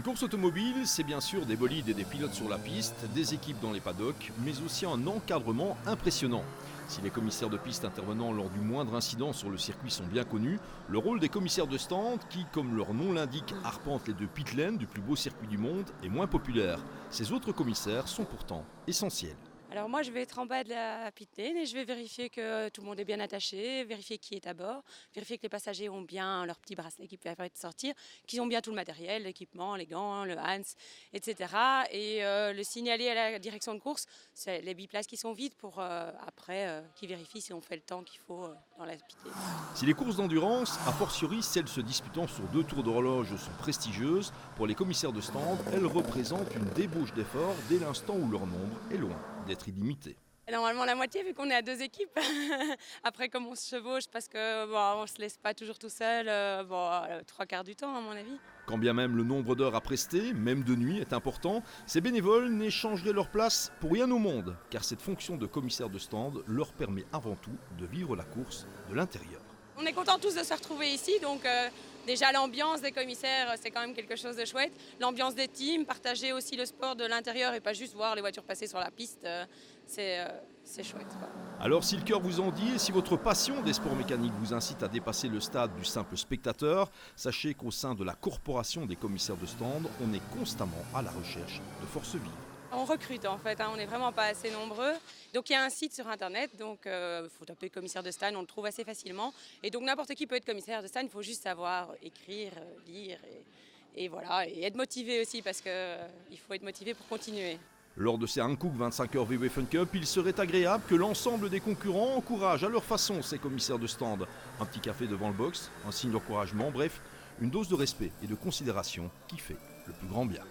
Une course automobile, c'est bien sûr des bolides et des pilotes sur la piste, des équipes dans les paddocks, mais aussi un encadrement impressionnant. Si les commissaires de piste intervenant lors du moindre incident sur le circuit sont bien connus, le rôle des commissaires de stand, qui, comme leur nom l'indique, arpentent les deux pit lanes du plus beau circuit du monde, est moins populaire. Ces autres commissaires sont pourtant essentiels. Alors moi je vais être en bas de la pit lane et je vais vérifier que tout le monde est bien attaché, vérifier qui est à bord, vérifier que les passagers ont bien leur petit bracelet qui permettent de sortir, qu'ils ont bien tout le matériel, l'équipement, les gants, le Hans, etc. Et le signaler à la direction de course, c'est les biplaces qui sont vides pour après qu'ils vérifient si on fait le temps qu'il faut dans la pit lane. Si les courses d'endurance, a fortiori celles se disputant sur 2 tours d'horloge, sont prestigieuses, pour les commissaires de stand, elles représentent une débauche d'efforts dès l'instant où leur nombre est loin d'être illimité. Normalement la moitié vu qu'on est à 2 équipes. Après comme on se chevauche parce que on se laisse pas toujours tout seul, 3/4 du temps à mon avis. Quand bien même le nombre d'heures à prester, même de nuit, est important, ces bénévoles n'échangeraient leur place pour rien au monde, car cette fonction de commissaire de stand leur permet avant tout de vivre la course de l'intérieur. On est contents tous de se retrouver ici, donc déjà l'ambiance des commissaires, c'est quand même quelque chose de chouette. L'ambiance des teams, partager aussi le sport de l'intérieur et pas juste voir les voitures passer sur la piste, c'est chouette, quoi. Alors si le cœur vous en dit et si votre passion des sports mécaniques vous incite à dépasser le stade du simple spectateur, sachez qu'au sein de la corporation des commissaires de stand, on est constamment à la recherche de forces vives. On recrute en fait, on n'est vraiment pas assez nombreux. Donc il y a un site sur internet, donc il faut taper commissaire de stand, on le trouve assez facilement. Et donc n'importe qui peut être commissaire de stand, il faut juste savoir écrire, lire et voilà, et être motivé aussi parce qu'il faut être motivé pour continuer. Lors de ces Hankook 25h VW Fun Cup, il serait agréable que l'ensemble des concurrents encouragent à leur façon ces commissaires de stand. Un petit café devant le box, un signe d'encouragement, bref, une dose de respect et de considération qui fait le plus grand bien.